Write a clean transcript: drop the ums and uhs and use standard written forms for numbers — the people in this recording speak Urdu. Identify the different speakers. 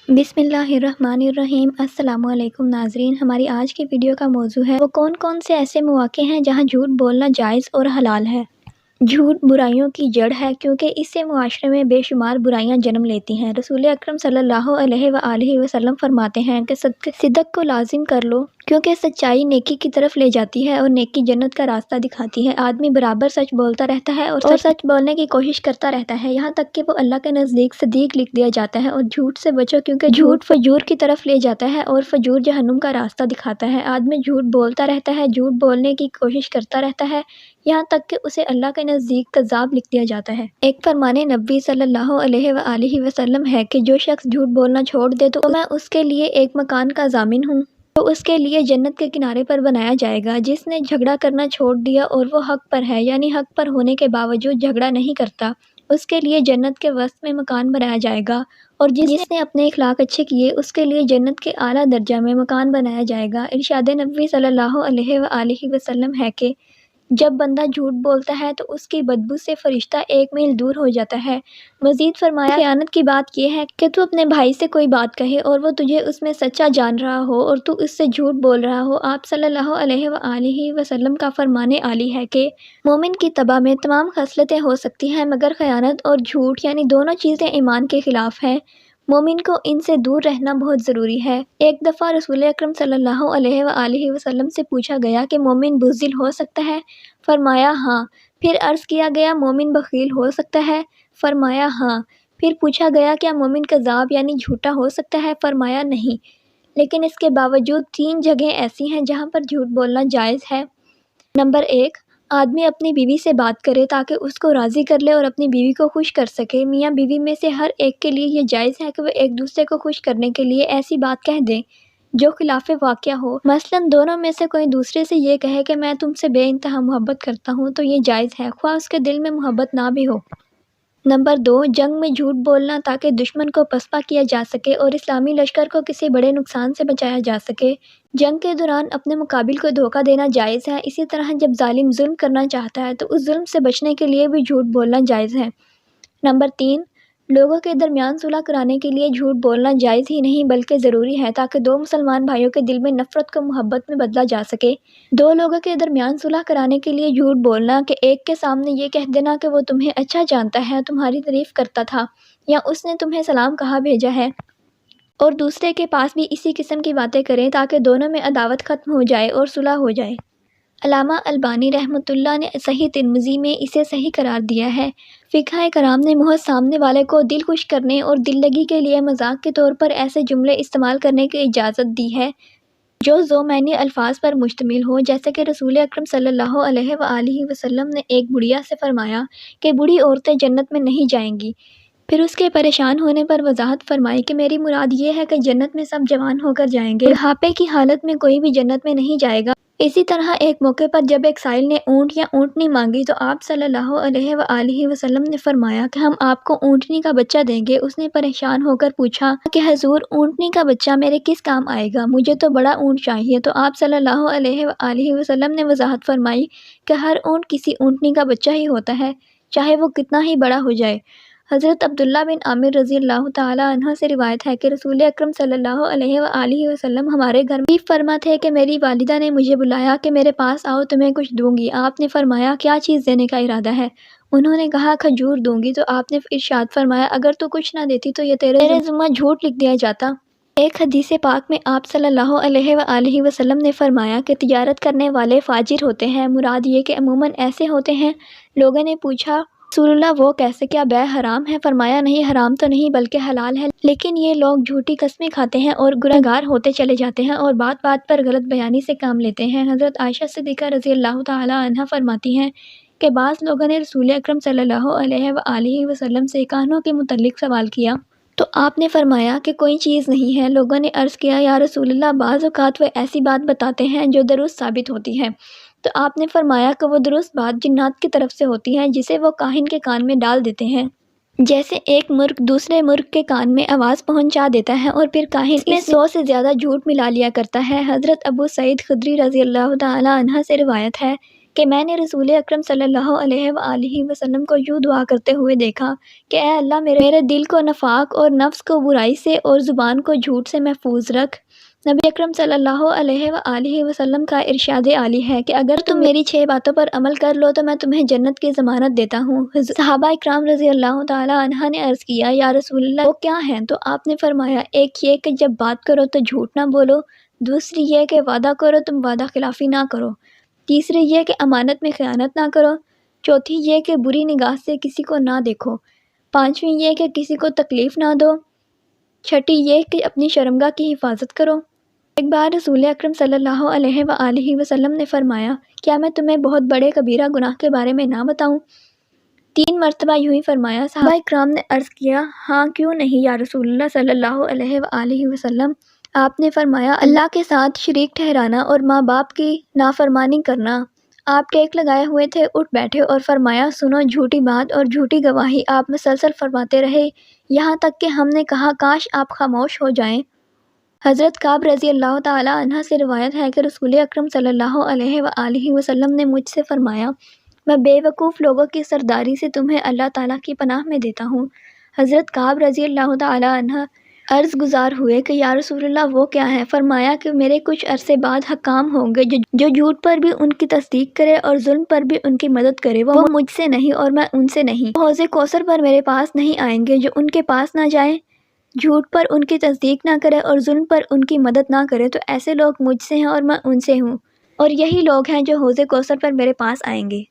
Speaker 1: بسم اللہ الرحمن الرحیم۔ السلام علیکم ناظرین، ہماری آج کی ویڈیو کا موضوع ہے وہ کون کون سے ایسے مواقع ہیں جہاں جھوٹ بولنا جائز اور حلال ہے۔ جھوٹ برائیوں کی جڑ ہے کیونکہ اس سے معاشرے میں بے شمار برائیاں جنم لیتی ہیں۔ رسول اکرم صلی اللہ علیہ وآلہ وسلم فرماتے ہیں کہ صدق کو لازم کر لو کیونکہ سچائی نیکی کی طرف لے جاتی ہے اور نیکی جنت کا راستہ دکھاتی ہے۔ آدمی برابر سچ بولتا رہتا ہے اور سچ بولنے کی کوشش کرتا رہتا ہے، یہاں تک کہ وہ اللہ کے نزدیک صدیق لکھ دیا جاتا ہے۔ اور جھوٹ سے بچو کیونکہ جھوٹ فجور کی طرف لے جاتا ہے اور فجور جہنم کا راستہ دکھاتا ہے۔ آدمی جھوٹ بولتا رہتا ہے، جھوٹ بولنے کی کوشش کرتا رہتا ہے، یہاں تک کہ اسے اللہ کے نزدیک کذاب لکھ دیا جاتا ہے۔ ایک فرمان نبوی صلی اللہ علیہ وآلہ وسلم ہے کہ جو شخص جھوٹ بولنا چھوڑ دے تو میں اس کے لیے ایک مکان کا ضامن ہوں تو اس کے لیے جنت کے کنارے پر بنایا جائے گا۔ جس نے جھگڑا کرنا چھوڑ دیا اور وہ حق پر ہے، یعنی حق پر ہونے کے باوجود جھگڑا نہیں کرتا، اس کے لیے جنت کے وسط میں مکان بنایا جائے گا۔ اور جس نے اپنے اخلاق اچھے کیے اس کے لیے جنت کے اعلیٰ درجہ میں مکان بنایا جائے گا۔ ارشاد نبوی صلی اللہ علیہ وآلہ وسلم ہے کہ جب بندہ جھوٹ بولتا ہے تو اس کی بدبو سے فرشتہ 1 میل دور ہو جاتا ہے۔ مزید فرمایا، خیانت کی بات یہ ہے کہ تو اپنے بھائی سے کوئی بات کہے اور وہ تجھے اس میں سچا جان رہا ہو اور تو اس سے جھوٹ بول رہا ہو۔ آپ صلی اللہ علیہ وآلہ وسلم کا فرمان عالی ہے کہ مومن کی طبع میں تمام خصلتیں ہو سکتی ہیں مگر خیانت اور جھوٹ یعنی دونوں چیزیں ایمان کے خلاف ہیں، مومن کو ان سے دور رہنا بہت ضروری ہے۔ ایک دفعہ رسول اکرم صلی اللہ علیہ وآلہ وسلم سے پوچھا گیا کہ مومن بزدل ہو سکتا ہے؟ فرمایا ہاں۔ پھر عرض کیا گیا مومن بخیل ہو سکتا ہے؟ فرمایا ہاں۔ پھر پوچھا گیا کیا مومن کذاب یعنی جھوٹا ہو سکتا ہے؟ فرمایا نہیں، لیکن اس کے باوجود 3 جگہیں ایسی ہیں جہاں پر جھوٹ بولنا جائز ہے۔ نمبر 1، آدمی اپنی بیوی سے بات کرے تاکہ اس کو راضی کر لے اور اپنی بیوی کو خوش کر سکے۔ میاں بیوی میں سے ہر ایک کے لیے یہ جائز ہے کہ وہ ایک دوسرے کو خوش کرنے کے لیے ایسی بات کہہ دیں جو خلاف واقعہ ہو، مثلاً دونوں میں سے کوئی دوسرے سے یہ کہے کہ میں تم سے بے انتہا محبت کرتا ہوں تو یہ جائز ہے، خواہ اس کے دل میں محبت نہ بھی ہو۔ نمبر 2، جنگ میں جھوٹ بولنا تاکہ دشمن کو پسپا کیا جا سکے اور اسلامی لشکر کو کسی بڑے نقصان سے بچایا جا سکے۔ جنگ کے دوران اپنے مقابل کو دھوکہ دینا جائز ہے۔ اسی طرح جب ظالم ظلم کرنا چاہتا ہے تو اس ظلم سے بچنے کے لیے بھی جھوٹ بولنا جائز ہے۔ نمبر 3، لوگوں کے درمیان صلح کرانے کے لیے جھوٹ بولنا جائز ہی نہیں بلکہ ضروری ہے تاکہ 2 مسلمان بھائیوں کے دل میں نفرت کو محبت میں بدلا جا سکے۔ 2 لوگوں کے درمیان صلح کرانے کے لیے جھوٹ بولنا کہ ایک کے سامنے یہ کہہ دینا کہ وہ تمہیں اچھا جانتا ہے، تمہاری تعریف کرتا تھا یا اس نے تمہیں سلام کہا بھیجا ہے، اور دوسرے کے پاس بھی اسی قسم کی باتیں کریں تاکہ دونوں میں عداوت ختم ہو جائے اور صلح ہو جائے۔ علامہ البانی رحمۃ اللہ نے صحیح ترمذی میں اسے صحیح قرار دیا ہے۔ فقہائے کرام نے محض سامنے والے کو دل خوش کرنے اور دل لگی کے لیے مذاق کے طور پر ایسے جملے استعمال کرنے کی اجازت دی ہے جو ذو معنی الفاظ پر مشتمل ہو، جیسے کہ رسول اکرم صلی اللہ علیہ وآلہ وسلم نے ایک بڑھیا سے فرمایا کہ بوڑھی عورتیں جنت میں نہیں جائیں گی۔ پھر اس کے پریشان ہونے پر وضاحت فرمائی کہ میری مراد یہ ہے کہ جنت میں سب جوان ہو کر جائیں گے، بڑھاپے کی حالت میں کوئی بھی جنت میں نہیں جائے گا۔ اسی طرح ایک موقع پر جب ایک سائل نے اونٹ یا اونٹنی مانگی تو آپ صلی اللہ علیہ وآلہ وسلم نے فرمایا کہ ہم آپ کو اونٹنی کا بچہ دیں گے۔ اس نے پریشان ہو کر پوچھا کہ حضور اونٹنی کا بچہ میرے کس کام آئے گا؟ مجھے تو بڑا اونٹ چاہیے۔ تو آپ صلی اللہ علیہ وآلہ وسلم نے وضاحت فرمائی کہ ہر اونٹ کسی اونٹنی کا بچہ ہی ہوتا ہے، چاہے وہ کتنا ہی بڑا ہو جائے۔ حضرت عبداللہ بن عامر رضی اللہ تعالیٰ عنہ سے روایت ہے کہ رسول اکرم صلی اللہ علیہ وآلہ وسلم ہمارے گھر میں فرما تھے کہ میری والدہ نے مجھے بلایا کہ میرے پاس آؤ تمہیں کچھ دوں گی۔ آپ نے فرمایا کیا چیز دینے کا ارادہ ہے؟ انہوں نے کہا کھجور دوں گی۔ تو آپ نے ارشاد فرمایا اگر تو کچھ نہ دیتی تو یہ تیرے ذمہ جھوٹ لکھ دیا جاتا۔ ایک حدیث پاک میں آپ صلی اللہ علیہ وآلہ وسلم نے فرمایا کہ تجارت کرنے والے فاجر ہوتے ہیں، مراد یہ کہ عموماً ایسے ہوتے ہیں۔ لوگوں نے پوچھا رسول اللہ وہ کیسے، کیا بیع حرام ہے؟ فرمایا نہیں، حرام تو نہیں بلکہ حلال ہے، لیکن یہ لوگ جھوٹی قسمیں کھاتے ہیں اور گنہگار ہوتے چلے جاتے ہیں اور بات بات پر غلط بیانی سے کام لیتے ہیں۔ حضرت عائشہ صدیقہ رضی اللہ تعالیٰ عنہا فرماتی ہیں کہ بعض لوگوں نے رسول اکرم صلی اللہ علیہ وآلہ وسلم سے کانوں کے متعلق سوال کیا تو آپ نے فرمایا کہ کوئی چیز نہیں ہے۔ لوگوں نے عرض کیا یا رسول اللہ بعض اوقات وہ ایسی بات بتاتے ہیں جو درست ثابت ہوتی ہے، تو آپ نے فرمایا کہ وہ درست بات جنات کی طرف سے ہوتی ہے جسے وہ کاہن کے کان میں ڈال دیتے ہیں، جیسے ایک مرغ دوسرے مرغ کے کان میں آواز پہنچا دیتا ہے اور پھر کاہن اس میں 100 سے زیادہ جھوٹ ملا لیا کرتا ہے۔ حضرت ابو سعید خدری رضی اللہ تعالیٰ عنہ سے روایت ہے کہ میں نے رسول اکرم صلی اللہ علیہ وآلہ وسلم کو یوں دعا کرتے ہوئے دیکھا کہ اے اللہ میرے دل کو نفاق اور نفس کو برائی سے اور زبان کو جھوٹ سے محفوظ رکھ۔ نبی اکرم صلی اللہ علیہ وآلہ وسلم کا ارشاد عالی ہے کہ اگر تم میری 6 باتوں پر عمل کر لو تو میں تمہیں جنت کی ضمانت دیتا ہوں۔ صحابہ اکرام رضی اللہ تعالی عنہ نے عرض کیا یا رسول اللہ وہ کیا ہیں؟ تو آپ نے فرمایا ایک یہ کہ جب بات کرو تو جھوٹ نہ بولو، دوسری یہ کہ وعدہ کرو تم وعدہ خلافی نہ کرو، تیسری یہ کہ امانت میں خیانت نہ کرو، چوتھی یہ کہ بری نگاہ سے کسی کو نہ دیکھو، پانچویں یہ کہ کسی کو تکلیف نہ دو، چھٹی یہ کہ اپنی شرمگاہ کی حفاظت کرو۔ ایک بار رسول اکرم صلی اللہ علیہ وآلہ وسلم نے فرمایا کیا میں تمہیں بہت بڑے کبیرہ گناہ کے بارے میں نہ بتاؤں؟ 3 مرتبہ یوں ہی فرمایا۔ صحابہ اکرام نے عرض کیا ہاں کیوں نہیں یا رسول اللہ صلی اللہ علیہ وآلہ وسلم۔ آپ نے فرمایا اللہ کے ساتھ شریک ٹھہرانا اور ماں باپ کی نافرمانی کرنا۔ آپ ٹیک لگائے ہوئے تھے، اٹھ بیٹھے اور فرمایا سنو جھوٹی بات اور جھوٹی گواہی آپ مسلسل فرماتے رہے یہاں تک کہ ہم نے کہا کاش آپ خاموش ہو جائیں۔ حضرت کعب رضی اللہ تعالی عنہ سے روایت ہے کہ رسول اکرم صلی اللہ علیہ وآلہ وسلم نے مجھ سے فرمایا میں بے وقوف لوگوں کی سرداری سے تمہیں اللہ تعالیٰ کی پناہ میں دیتا ہوں۔ حضرت کعب رضی اللہ تعالی عنہ عرض گزار ہوئے کہ یا رسول اللہ وہ کیا ہے؟ فرمایا کہ میرے کچھ عرصے بعد حکام ہوں گے جو جھوٹ پر بھی ان کی تصدیق کرے اور ظلم پر بھی ان کی مدد کرے، وہ مجھ سے نہیں اور میں ان سے نہیں۔ حوض کوثر پر میرے پاس نہیں آئیں گے، جو ان کے پاس نہ جائیں، جھوٹ پر ان کی تصدیق نہ کرے اور ظلم پر ان کی مدد نہ کرے، تو ایسے لوگ مجھ سے ہیں اور میں ان سے ہوں، اور یہی لوگ ہیں جو حوض کوثر پر میرے پاس آئیں گے۔